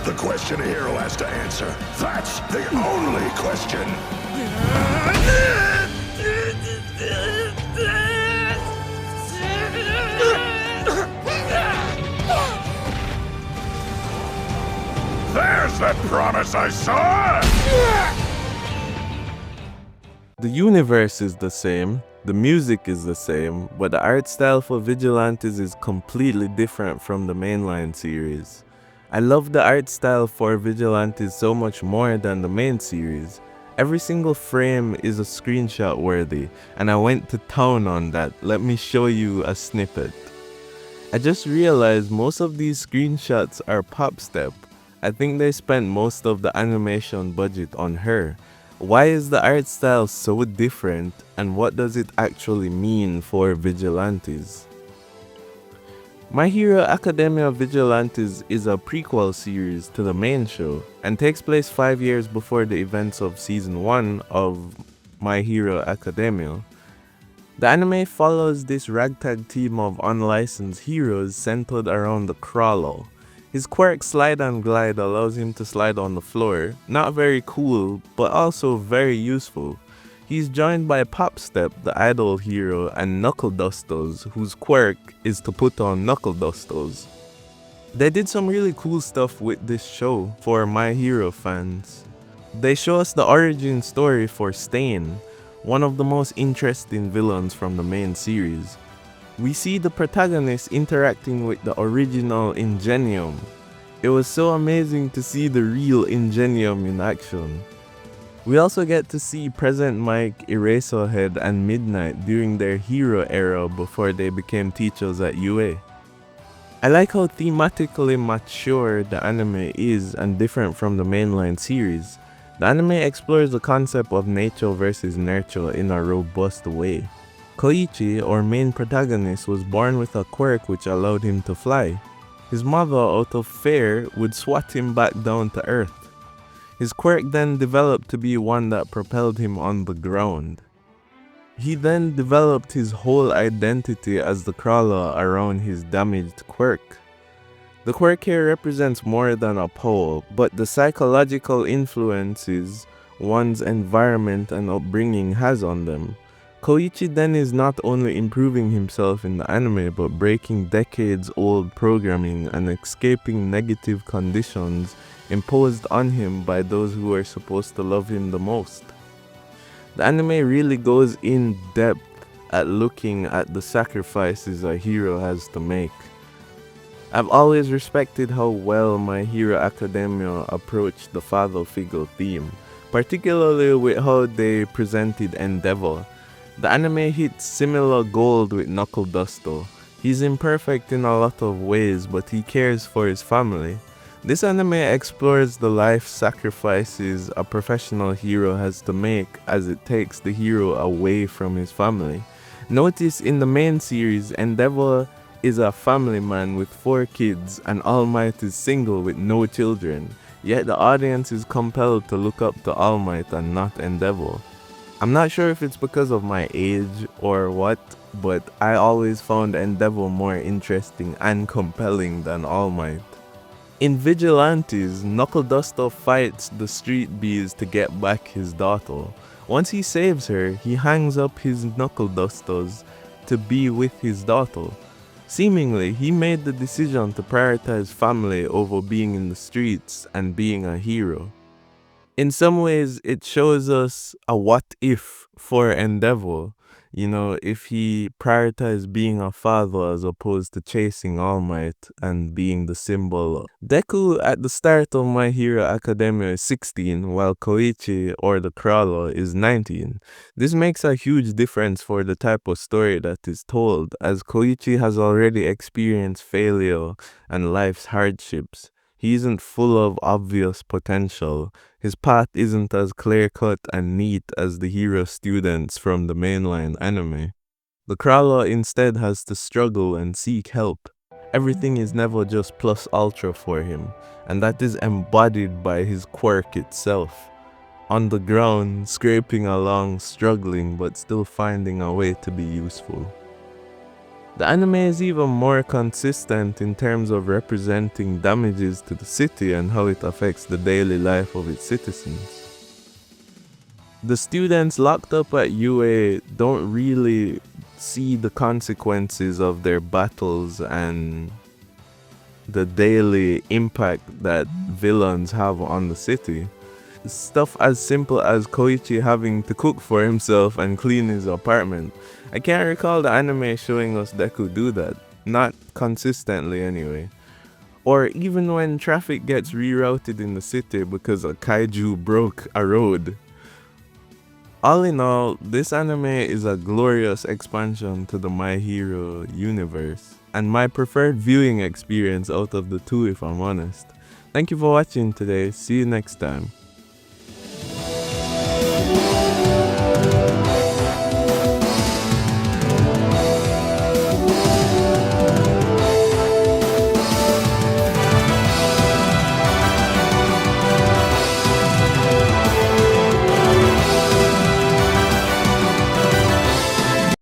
the question a hero has to answer. That's the only question. There's that promise I saw! The universe is the same, the music is the same, but the art style for Vigilantes is completely different from the mainline series. I love the art style for Vigilantes so much more than the main series. Every single frame is a screenshot worthy, and I went to town on that. Let me show you a snippet. I just realized most of these screenshots are Pop Step. I think they spent most of the animation budget on her. Why is the art style so different, and what does it actually mean for Vigilantes? My Hero Academia Vigilantes is a prequel series to the main show and takes place 5 years before the events of Season 1 of My Hero Academia. The anime follows this ragtag team of unlicensed heroes centered around the Crawler. His quirk Slide and Glide allows him to slide on the floor, not very cool, but also very useful. He's joined by Pop Step, the idol hero, and Knuckle Dusters, whose quirk is to put on Knuckle Dusters. They did some really cool stuff with this show for My Hero fans. They show us the origin story for Stain, one of the most interesting villains from the main series. We see the protagonist interacting with the original Ingenium. It was so amazing to see the real Ingenium in action. We also get to see Present Mike, Eraserhead, and Midnight during their hero era before they became teachers at UA. I like how thematically mature the anime is and different from the mainline series. The anime explores the concept of nature versus nurture in a robust way. Koichi, our main protagonist, was born with a quirk which allowed him to fly. His mother, out of fear, would swat him back down to earth. His quirk then developed to be one that propelled him on the ground. He then developed his whole identity as the Crawler around his damaged quirk. The quirk here represents more than a power, but the psychological influences one's environment and upbringing has on them. Koichi then is not only improving himself in the anime but breaking decades-old programming and escaping negative conditions imposed on him by those who are supposed to love him the most. The anime really goes in depth at looking at the sacrifices a hero has to make. I've always respected how well My Hero Academia approached the father figure theme, particularly with how they presented Endeavor. The anime hits similar gold with Knuckle Duster. He's imperfect in a lot of ways, but he cares for his family. This anime explores the life sacrifices a professional hero has to make as it takes the hero away from his family. Notice in the main series, Endeavor is a family man with 4 kids and All Might is single with no children, yet the audience is compelled to look up to All Might and not Endeavor. I'm not sure if it's because of my age or what, but I always found Endeavor more interesting and compelling than All Might. In Vigilantes, Knuckle Duster fights the street bees to get back his daughter. Once he saves her, he hangs up his Knuckle Dusters to be with his daughter. Seemingly, he made the decision to prioritize family over being in the streets and being a hero. In some ways, it shows us a what if for Endeavor. You know, if he prioritized being a father as opposed to chasing All Might and being the symbol. Deku at the start of My Hero Academia is 16, while Koichi, or the Crawler, is 19. This makes a huge difference for the type of story that is told, as Koichi has already experienced failure and life's hardships. He isn't full of obvious potential. His path isn't as clear-cut and neat as the hero students from the mainline anime. The Crawler instead has to struggle and seek help. Everything is never just plus ultra for him, and that is embodied by his quirk itself. On the ground, scraping along, struggling, but still finding a way to be useful. The anime is even more consistent in terms of representing damages to the city and how it affects the daily life of its citizens. The students locked up at UA don't really see the consequences of their battles and the daily impact that villains have on the city. Stuff as simple as Koichi having to cook for himself and clean his apartment. I can't recall the anime showing us Deku do that. Not consistently anyway. Or even when traffic gets rerouted in the city because a kaiju broke a road. All in all, this anime is a glorious expansion to the My Hero universe, and my preferred viewing experience out of the two if I'm honest. Thank you for watching today, see you next time.